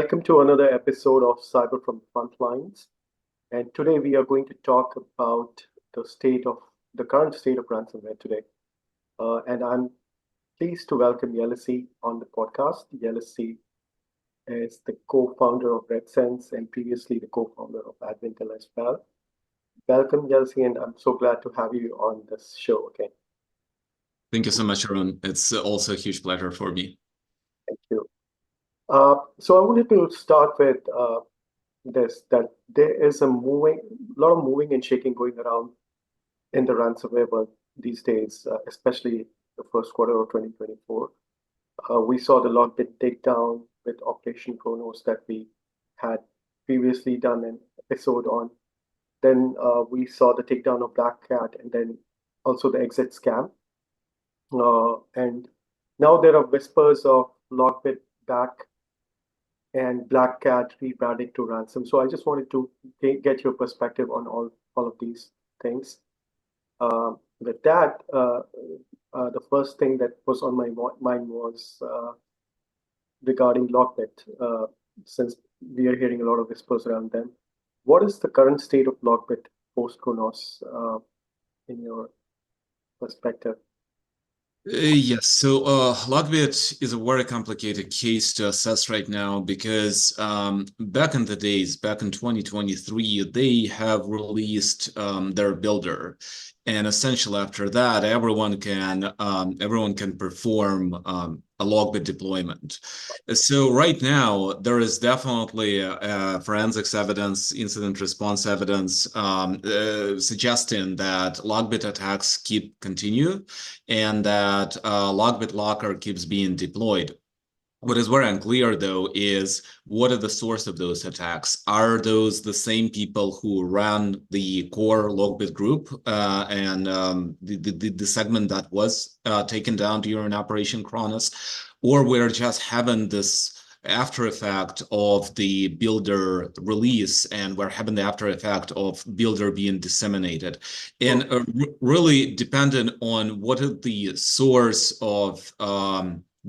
welcome to another episode of Cyber from Frontlines. And today we are going to talk about the current state of ransomware today. And I'm pleased to welcome Yelisey on the podcast. Yelisey is the co-founder of Redsense and previously the co-founder of Advintel as well. Welcome, Yelisey, and I'm so glad to have you on this show. Okay. Thank you so much, Arun. It's also a huge pleasure for me. Thank you. So I wanted to start with that there is a lot of moving and shaking going around in the ransomware world these days, especially the first quarter of 2024. We saw the LockBit takedown with Operation Kronos that we had previously done an episode on. Then we saw the takedown of Blacknet and then also the exit scam. And now there are whispers of LockBit back and Black Cat rebranding to ransom. So I just wanted to get your perspective on all of these things. With that, the first thing that was on my mind was regarding LockBit, since we are hearing a lot of whispers around them. What is the current state of LockBit post-Kronos in your perspective? Yes, so LockBit is a very complicated case to assess right now because back in the days, back in 2023, they have released their builder, and essentially after that, everyone can perform a LockBit deployment. So right now, there is definitely forensics evidence, incident response evidence suggesting that LockBit attacks continue and that LockBit Locker keeps being deployed. What is very unclear, though, is what are the source of those attacks? Are those the same people who ran the core LockBit group and the segment that was taken down during Operation Kronos? Or we're just having this after effect of the builder release, and we're having the after effect of builder being disseminated, and really dependent on what is the source of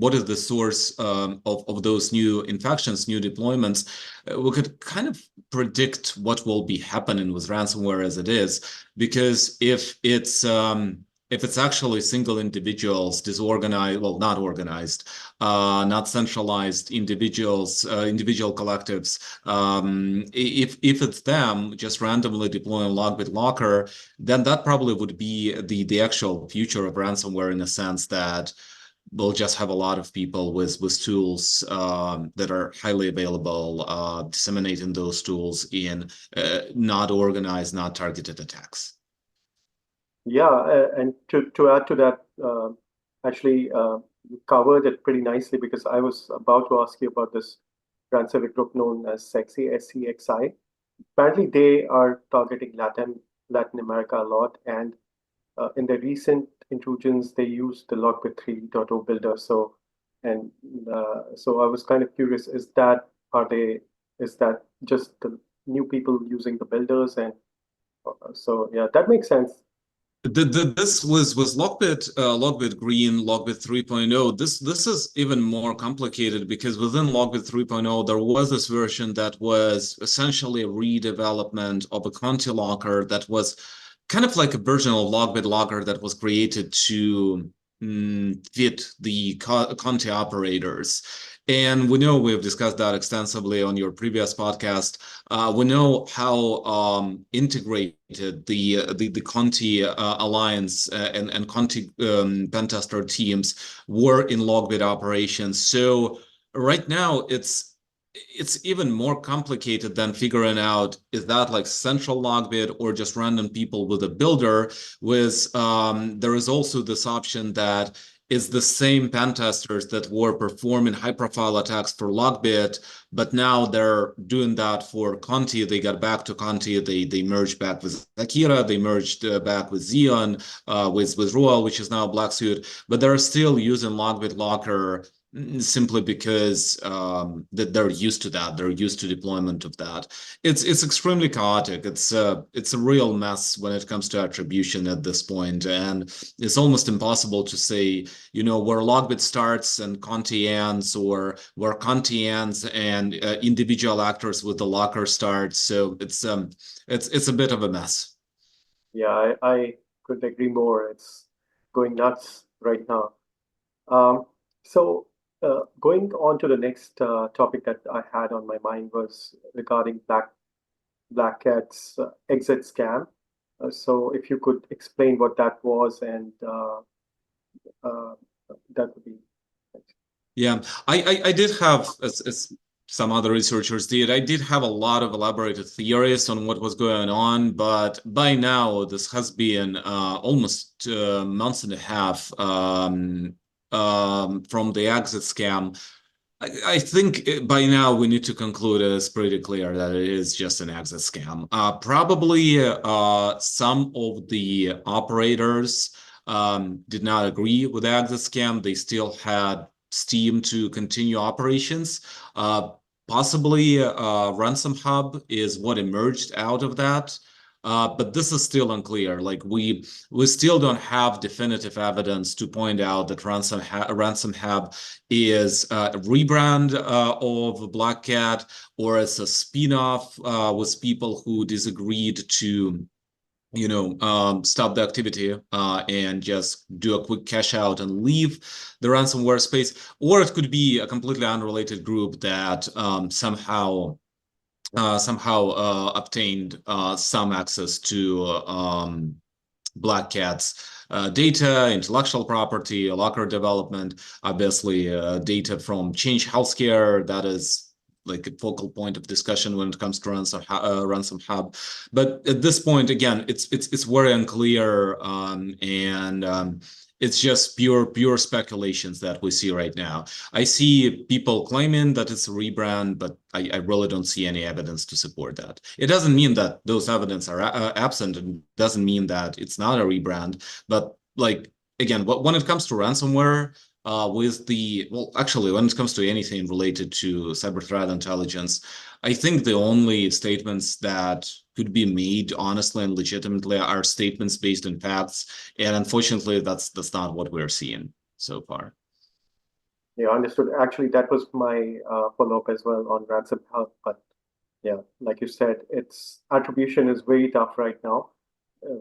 of those new infections, new deployments. We could kind of predict what will be happening with ransomware as it is, because if it's actually single individuals, disorganized, well, not organized, not centralized individuals, individual collectives, if it's them just randomly deploying LockBit Locker, then that probably would be the actual future of ransomware, in a sense that we'll just have a lot of people with tools that are highly available, disseminating those tools in not organized, not targeted attacks. Yeah, and to add to that, actually, you covered it pretty nicely, because I was about to ask you about this ransomware group known as Sexy, SCXI. Apparently, they are targeting Latin America a lot, and in the recent intrusions, they used the LockBit 3.0 builder. So I was kind of curious: is that just the new people using the builders? And so yeah, that makes sense. This was LockBit Green, LockBit 3.0. This is even more complicated, because within LockBit 3.0 there was this version that was essentially a redevelopment of a Conti Locker that was kind of like a version of LockBit Locker that was created to fit the Conti operators. And we know we've discussed that extensively on your previous podcast. We know how integrated the Conti Alliance and Conti pentester teams were in LockBit operations. So right now it's even more complicated than figuring out, is that like central LockBit or just random people with a builder. There is also this option that is the same pen testers that were performing high-profile attacks for LockBit, but now they're doing that for Conti. They got back to Conti. They merged back with Akira. They merged back with Xeon, with Rual, which is now Black Suit. But they're still using LockBit Locker simply because that they're used to that. They're used to deployment of that. It's extremely chaotic. It's a real mess when it comes to attribution at this point, and it's almost impossible to say, where LockBit starts and Conti ends, or where Conti ends and individual actors with the locker starts. So it's a bit of a mess. Yeah, I couldn't agree more. It's going nuts right now. Um, so going on to the next topic that I had on my mind was regarding Blacknet's exit scam. So if you could explain what that was, and uh, that would be thanks. Yeah, I did have, as some other researchers did, I did have a lot of elaborated theories on what was going on, but by now this has been almost months and a half from the exit scam. I think by now we need to conclude it's pretty clear that it is just an exit scam. Probably some of the operators did not agree with the exit scam. They still had Steam to continue operations. Uh, Possibly Ransom Hub is what emerged out of that. But this is still unclear. Like we still don't have definitive evidence to point out that Ransom Hub is a rebrand of Black Cat, or as a spin-off with people who disagreed to stop the activity and just do a quick cash out and leave the ransomware space. Or it could be a completely unrelated group that somehow obtained some access to Black Cat's data, intellectual property, locker development, obviously data from Change Healthcare. That is like a focal point of discussion when it comes to Ransom Hub. But at this point, again, it's very unclear, and it's just pure speculations that we see right now. I see people claiming that it's a rebrand, but I really don't see any evidence to support that. It doesn't mean that those evidence are absent, and doesn't mean that it's not a rebrand. But like again, when it comes to ransomware, actually, when it comes to anything related to cyber threat intelligence, I think the only statements that could be made honestly and legitimately are statements based on facts, and unfortunately, that's not what we're seeing so far. Yeah, understood. Actually, that was my follow-up as well on Ransom Hub. But yeah, like you said, its attribution is very tough right now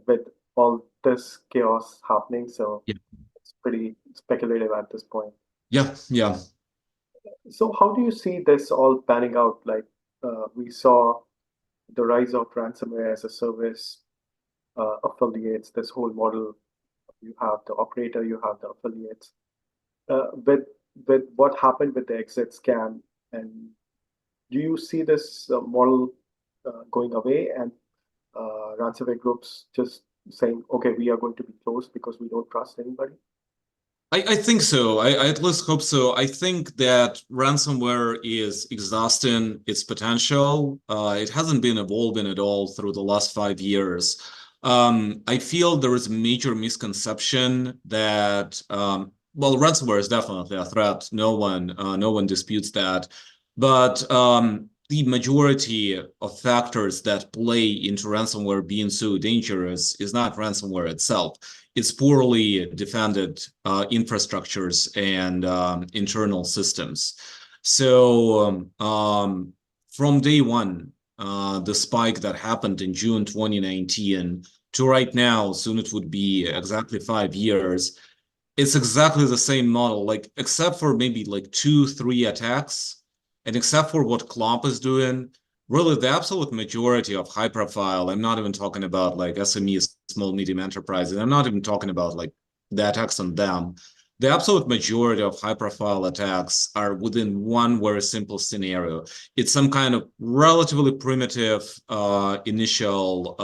with all this chaos happening. So Yeah, it's pretty speculative at this point. yeah, yeah. So how do you see this all panning out? Like we saw the rise of ransomware as a service, affiliates, this whole model. You have the operator, you have the affiliates. With what happened with the exit scam, and do you see this model going away, and ransomware groups just saying, okay, we are going to be closed because we don't trust anybody? I think so. I at least hope so. I think that ransomware is exhausting its potential. It hasn't been evolving at all through the last 5 years. I feel there is a major misconception that, well, ransomware is definitely a threat. No one disputes that. But the majority of factors that play into ransomware being so dangerous is not ransomware itself. It's poorly defended infrastructures and internal systems. So from day one, the spike that happened in June 2019 to right now, soon it would be exactly 5 years, it's exactly the same model, like except for maybe like 2, 3 attacks, and except for what Klomp is doing, really the absolute majority of high profile, I'm not even talking about like SMEs, small medium enterprises, I'm not even talking about like the attacks on them. The absolute majority of high profile attacks are within one very simple scenario. It's some kind of relatively primitive initial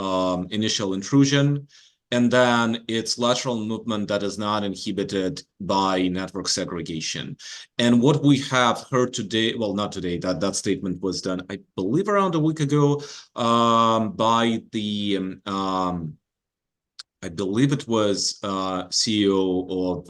intrusion, and then it's lateral movement that is not inhibited by network segregation. And what we have heard today, well, not today, that statement was done, I believe, around a week ago by the I believe it was CEO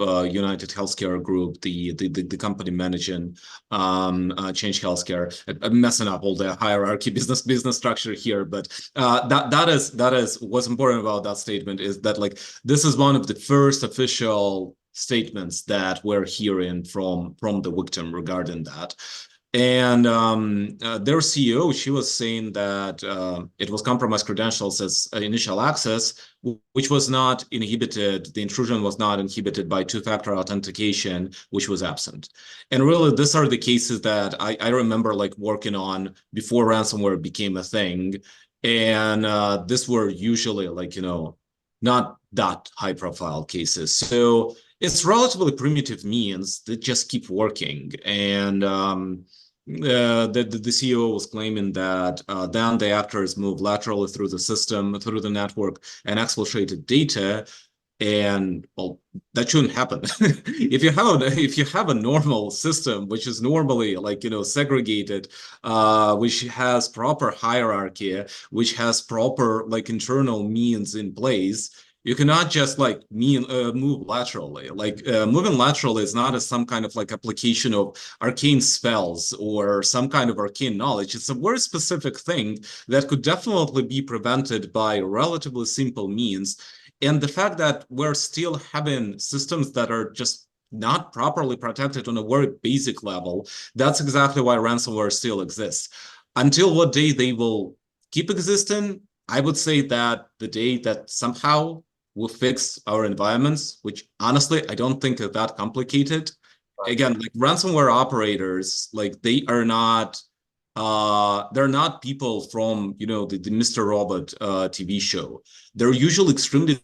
of United Healthcare Group, the company managing Change Healthcare. I'm messing up all the hierarchy, business structure here, but that is what's important about that statement is that like this is one of the first official statements that we're hearing from the victim regarding that. And their CEO, she was saying that it was compromised credentials as initial access, which was not inhibited. The intrusion was not inhibited by two-factor authentication, which was absent. And really, these are the cases that I remember like working on before ransomware became a thing. And these were usually like, not that high-profile cases. So it's relatively primitive means that just keep working. And the CEO was claiming that then the actors move laterally through the system, through the network, and exfiltrated data. And well, that shouldn't happen. If you have a normal system, which is normally like segregated, which has proper hierarchy, which has proper like internal means in place, you cannot just like move laterally. Like moving laterally is not as some kind of like application of arcane spells or some kind of arcane knowledge. It's a very specific thing that could definitely be prevented by relatively simple means. And the fact that we're still having systems that are just not properly protected on a very basic level, that's exactly why ransomware still exists. Until what day they will keep existing, I would say that the day that somehow we'll fix our environments, which honestly, I don't think are that complicated. Again, like ransomware operators, like they're not people from, the Mr. Robot TV show. They're usually extremely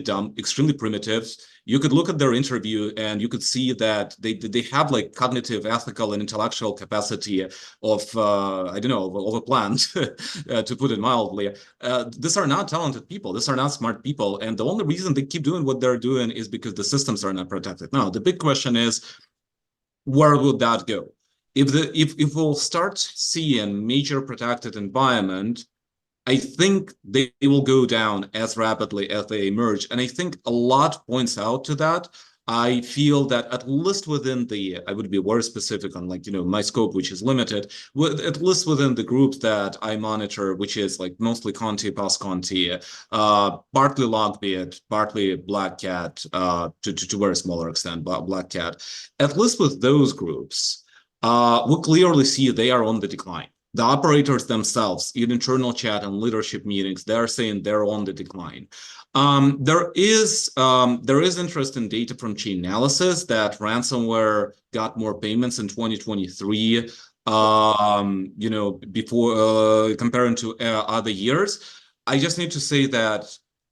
dumb, extremely primitive. You could look at their interview and you could see that they have like cognitive, ethical, and intellectual capacity of I don't know, of a plant, to put it mildly. These are not talented people. These are not smart people, and the only reason they keep doing what they're doing is because the systems are not protected. Now, the big question is, where would that go? If we'll start seeing major protected environment, I think they will go down as rapidly as they emerge. And I think a lot points out to that. I feel that at least within I would be very specific on like, my scope, which is limited, at least within the groups that I monitor, which is like mostly Conti, post-Conti, partly LockBit, partly Blacknet, to a very smaller extent, but Blacknet. At least with those groups, we clearly see they are on the decline. The operators themselves, in internal chat and leadership meetings, they're saying they're on the decline. There is interesting data from Chainalysis that ransomware got more payments in 2023, before comparing to other years. I just need to say that,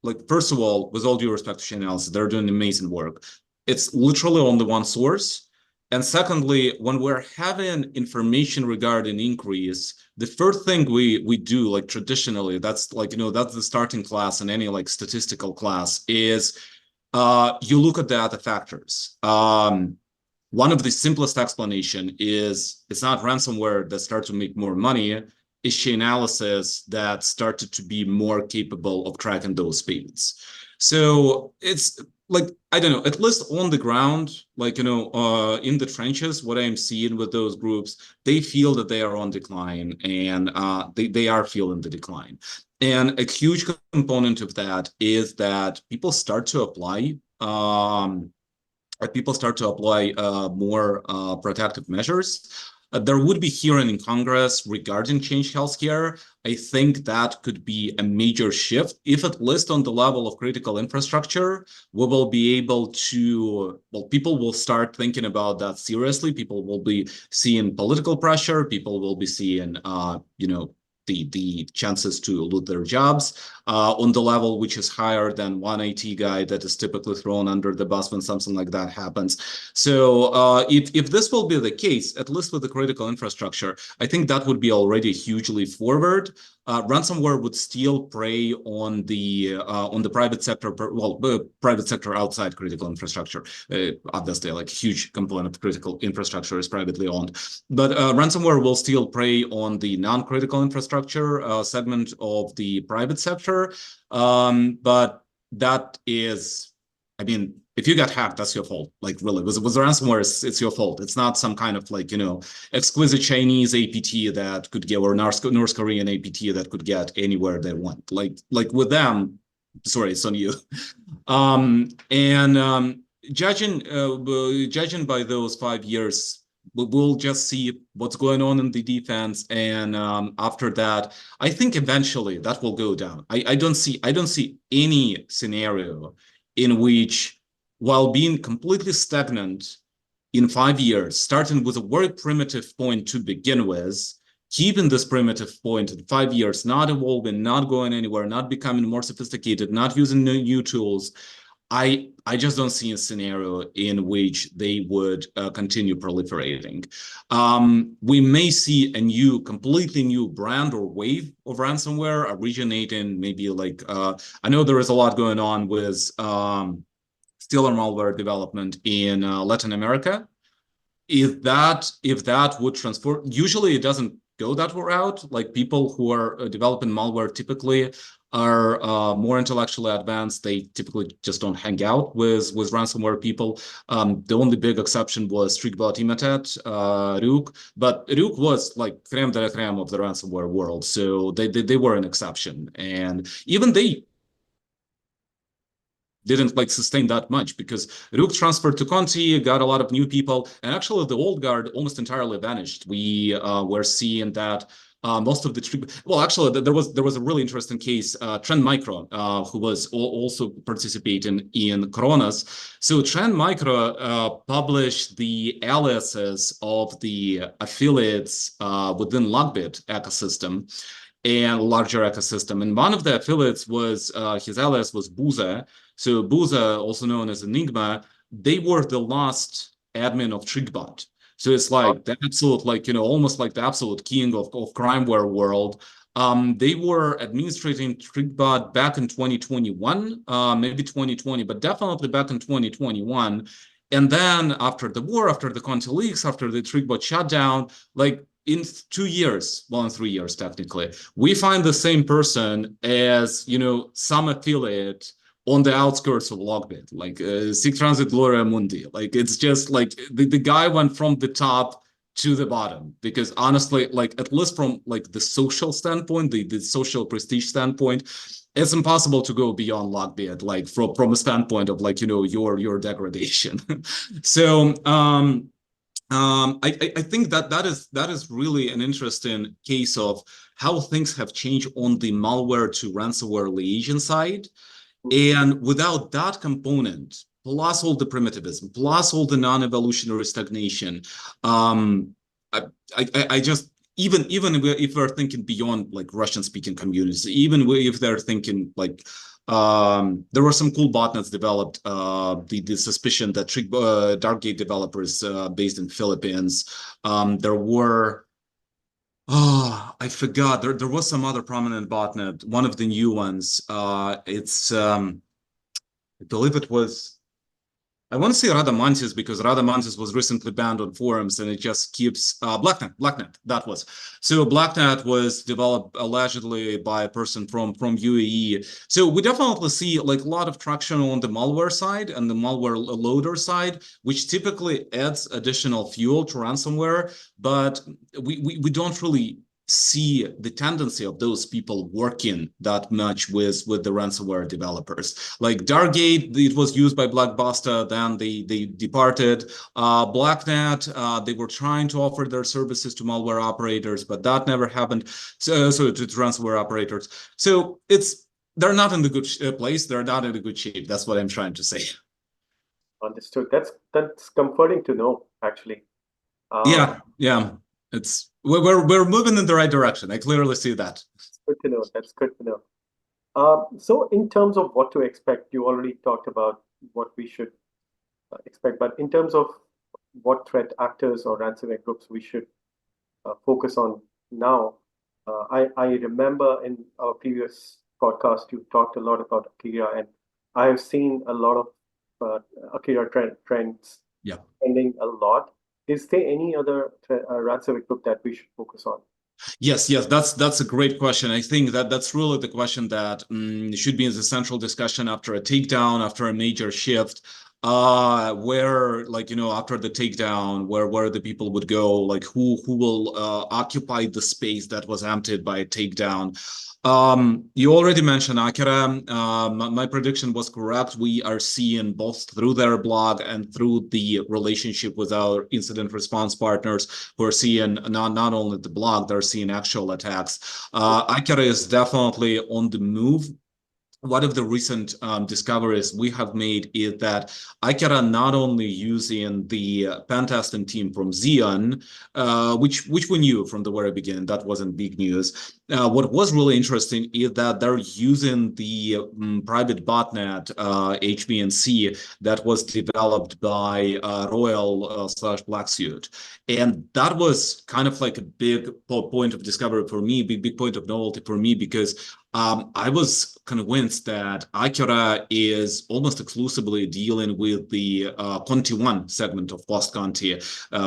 like, first of all, with all due respect to Chainalysis, they're doing amazing work. It's literally on the one source. And secondly, when we're having information regarding increase, the first thing we do, like traditionally, that's like, that's the starting class in any like statistical class, is you look at the other factors. One of the simplest explanation is it's not ransomware that starts to make more money, it's Chainalysis that started to be more capable of tracking those payments. So it's like, I don't know, at least on the ground, like, in the trenches, what I'm seeing with those groups, they feel that they are on decline, and they are feeling the decline. And a huge component of that is that people start to apply more protective measures. There would be hearing in Congress regarding Change Healthcare. I think that could be a major shift. If at least on the level of critical infrastructure, we will be able to, well, people will start thinking about that seriously. People will be seeing political pressure. People will be seeing, the chances to lose their jobs on the level which is higher than one IT guy that is typically thrown under the bus when something like that happens. So if this will be the case, at least with the critical infrastructure, I think that would be already hugely forward. ransomware would still prey on the private sector, private sector outside critical infrastructure. Obviously, like a huge component of critical infrastructure is privately owned, but ransomware will still prey on the non-critical infrastructure segment of the private sector. But that is, I mean, if you got hacked, that's your fault. Like, really, was the ransomware? It's your fault. It's not some kind of like, exquisite Chinese APT that could get, or North Korean APT that could get anywhere they want. Like with them, sorry, it's on you. Judging by those 5 years, we'll just see what's going on in the defense, and after that, I think eventually that will go down. I don't see any scenario in which, while being completely stagnant in 5 years, starting with a very primitive point to begin with, keeping this primitive point in 5 years, not evolving, not going anywhere, not becoming more sophisticated, not using new tools, I just don't see a scenario in which they would continue proliferating. We may see a completely new brand or wave of ransomware originating, maybe like, I know there is a lot going on with stealer malware development in Latin America. If that would transform, usually it doesn't go that route. Like, people who are developing malware typically are more intellectually advanced. They typically just don't hang out with ransomware people. The only big exception was Tribot imitate Rook, but Rook was like creme de la creme of the ransomware world, so they were an exception, and even they didn't like sustain that much, because Rook transferred to Conti, got a lot of new people, and actually the old guard almost entirely vanished. We were seeing that most of the actually there was a really interesting case, Trend Micro, who was also participating in Coronas. So Trend Micro published the aliases of the affiliates within LockBit ecosystem and larger ecosystem. And one of the affiliates was his alias was Buza. So Buza, also known as Enigma, they were the last admin of Tribot. So it's like the absolute, like, almost like the absolute king of crimeware world. They were administrating Tribot back in 2021, maybe 2020, but definitely back in 2021. And then after the war, after the Conti leaks, after the Tribot shutdown, like, in 2 years, well, in 3 years technically, we find the same person as, some affiliate on the outskirts of LockBit, like Sig Transit Gloria Mundi. Like, it's just like the guy went from the top to the bottom, because honestly, like, at least from like the social standpoint, the social prestige standpoint, it's impossible to go beyond LockBit, like from a standpoint of like, your degradation. So I think that is really an interesting case of how things have changed on the malware to ransomware liaison side. And without that component, plus all the primitivism, plus all the non-evolutionary stagnation, I just, even if we're thinking beyond like Russian-speaking communities, even if they're thinking like, there were some cool botnets developed. The suspicion that Darkgate developers based in Philippines. There were, I forgot. There was some other prominent botnet. One of the new ones. It's I believe it was, I want to say Radamantis, because Radamantis was recently banned on forums, and it just keeps Blacknet. That was. So Blacknet was developed allegedly by a person from UAE. So we definitely see like a lot of traction on the malware side and the malware loader side, which typically adds additional fuel to ransomware. But we don't really see the tendency of those people working that much with the ransomware developers. Like Darkgate, it was used by Blackbuster, then they departed. Blacknet, they were trying to offer their services to malware operators, but that never happened. So to ransomware operators. So they're not in the good place. They're not in a good shape. That's what I'm trying to say. Understood. That's comforting to know, actually. Yeah. It's we're moving in the right direction. I clearly see that. That's good to know. That's good to know. So in terms of what to expect, you already talked about what we should expect, but in terms of what threat actors or ransomware groups we should focus on now, I remember in our previous podcast, you talked a lot about Akira, and I have seen a lot of Akira trends Yeah. trending a lot. Is there any other ransomware group that we should focus on? Yes, that's a great question. I think that that's really the question that should be in the central discussion after a takedown, after a major shift. Where like after the takedown, where the people would go, like who will occupy the space that was emptied by a takedown. You already mentioned Akira. My prediction was correct. We are seeing both through their blog and through the relationship with our incident response partners who are seeing not only the blog, they're seeing actual attacks. Akira is definitely on the move. One of the recent discoveries we have made is that Akira not only using the pen testing team from Xeon, which we knew from the very beginning, that wasn't big news. What was really interesting is that they're using the private botnet HBNC that was developed by Royal slash Black Suit. And that was kind of like a big point of discovery for me, big point of novelty for me, because I was convinced that Akira is almost exclusively dealing with the Conti 1 segment of post-Conti,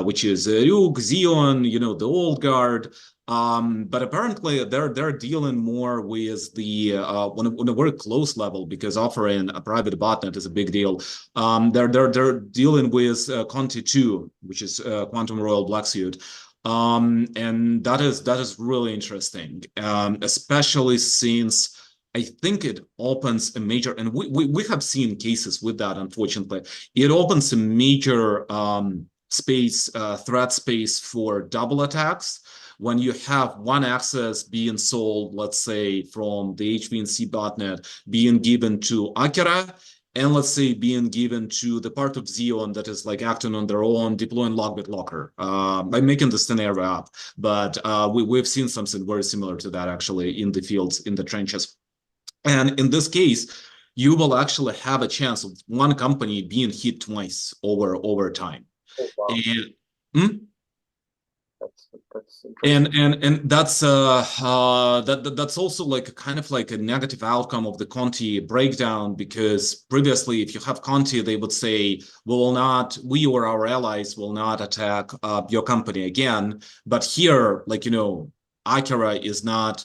which is Ryuk, Xeon, the old guard. But apparently they're dealing more with the on a very close level, because offering a private botnet is a big deal. They're dealing with Conti 2, which is Quantum Royal Black Suit. And that is really interesting, especially since I think it opens a major, and we have seen cases with that, unfortunately. It opens a major threat space for double attacks. When you have one access being sold, let's say from the HBNC botnet, being given to Akira, and let's say being given to the part of Xeon that is like acting on their own, deploying LockBit Locker. I'm making the scenario up, but we've seen something very similar to that actually in the fields, in the trenches. And in this case, you will actually have a chance of one company being hit twice over time. Oh, wow. And That's interesting. and that's that's also like a kind of like a negative outcome of the Conti breakdown, because previously if you have Conti, they would say we or our allies will not attack your company again. But here, like Akira is not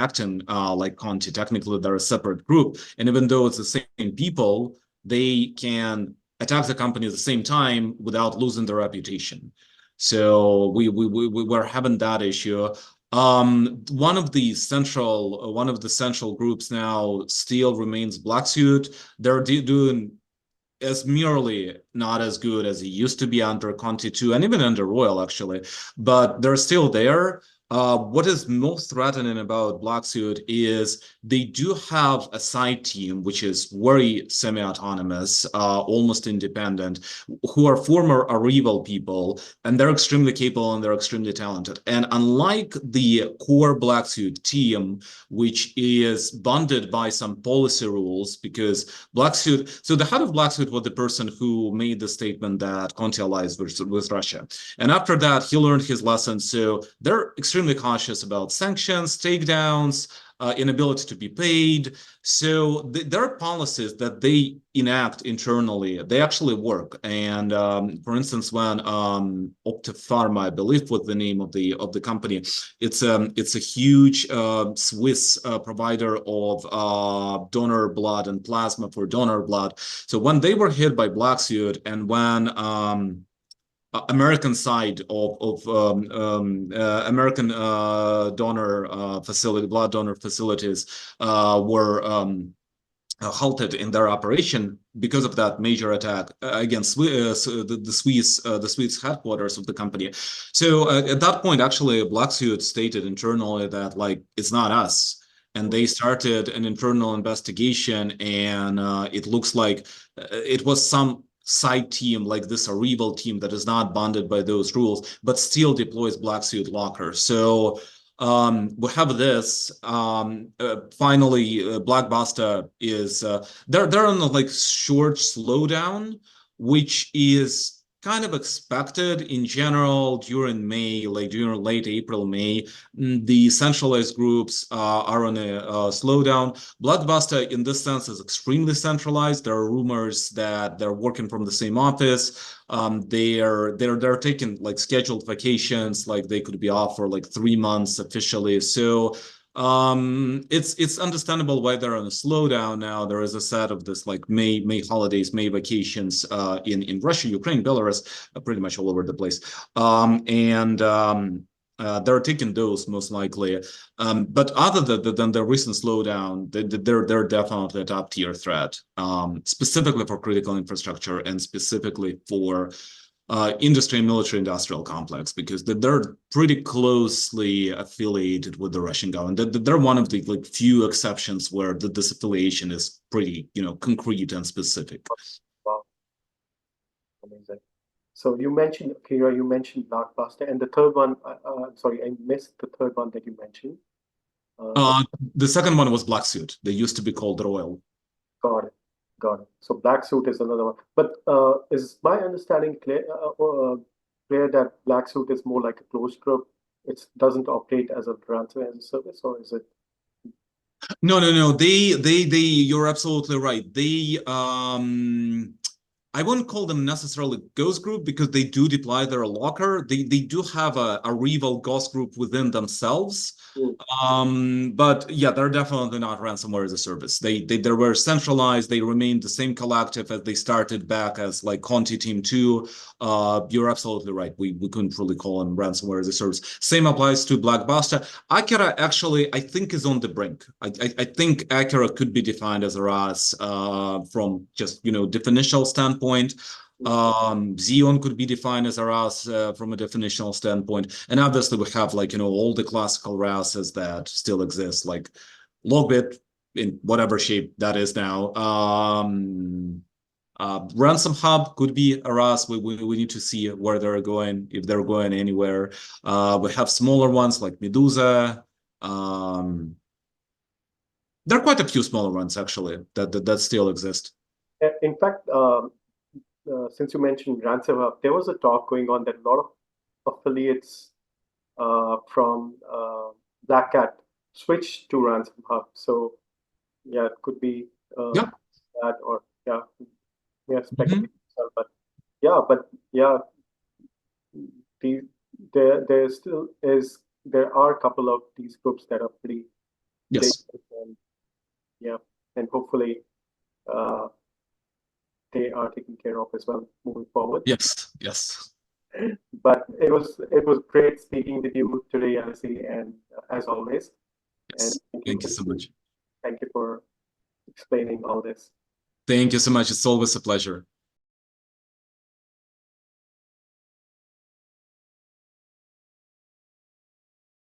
acting like Conti. Technically they're a separate group, and even though it's the same people, they can attack the company at the same time without losing their reputation. So we were having that issue. One of the central groups now still remains Black Suit. They're doing as merely not as good as it used to be under Conti 2 and even under Royal, actually, but they're still there. What is most threatening about Black Suit is they do have a side team which is very semi-autonomous, almost independent, who are former Arrival people, and they're extremely capable and they're extremely talented. And unlike the core Black Suit team, which is bonded by some policy rules, because Black Suit, so the head of Black Suit was the person who made the statement that Conti allies with Russia. And after that, he learned his lesson. So they're extremely cautious about sanctions, takedowns, inability to be paid. So there are policies that they enact internally. They actually work. And for instance, when Optipharma, I believe, was the name of the company, it's a huge Swiss provider of donor blood and plasma for donor blood. So when they were hit by Black Suit, and when American side of American donor blood donor facilities were halted in their operation because of that major attack against the Swiss headquarters of the company. So at that point, actually, Black Suit stated internally that like it's not us. And they started an internal investigation, and it looks like it was some side team like this Arrival team that is not bonded by those rules, but still deploys Black Suit Locker. So we have this. Finally, Blackbuster is they're on a like short slowdown, which is kind of expected in general during May, like during late April, May. The centralized groups are on a slowdown. Blackbuster, in this sense, is extremely centralized. There are rumors that they're working from the same office. They're taking like scheduled vacations, like they could be off for like 3 months officially. So it's understandable why they're on a slowdown now. There is a set of this like May holidays, May vacations in Russia, Ukraine, Belarus, pretty much all over the place. They're taking those most likely. But other than the recent slowdown, they're definitely a top tier threat, specifically for critical infrastructure and specifically for industry and military industrial complex, because they're pretty closely affiliated with the Russian government. They're one of the like few exceptions where this affiliation is pretty, concrete and specific. Wow, amazing. So you mentioned, Kira, you mentioned Blackbuster, and the third one, sorry, I missed the third one that you mentioned. The second one was Black Suit. They used to be called Royal. Got it. Got it. So Black Suit is another one. But is my understanding clear that Black Suit is more like a closed group? It doesn't operate as a ransomware as a service, or is it? No. You're absolutely right. I wouldn't call them necessarily ghost group because they do deploy their locker. They do have a rival ghost group within themselves. But yeah, they're definitely not ransomware as a service. They were centralized. They remained the same collective as they started back as like Conti Team 2. You're absolutely right. We couldn't really call them ransomware as a service. Same applies to Blackbuster. Akira actually, I think, is on the brink. I think Akira could be defined as a RAS from just, definitional standpoint. Xeon could be defined as a RAS from a definitional standpoint. And obviously we have like, all the classical RASes that still exist, like LockBit in whatever shape that is now. Ransom Hub could be a RAS. We need to see where they're going, if they're going anywhere. We have smaller ones like Medusa. There are quite a few smaller ones actually that still exist. In fact, since you mentioned Ransom Hub, there was a talk going on that a lot of affiliates from Blacknet switched to Ransom Hub. So yeah, it could be Yeah. that, or yeah, we have speculated, but yeah, the there still is, there are a couple of these groups that are pretty Yes. dangerous, and yeah, and hopefully they are taken care of as well moving forward. Yes. But it was great speaking with you today, Yelisey, and as always. And Yes. Thank you so much. thank you for explaining all this. Thank you so much. It's always a pleasure.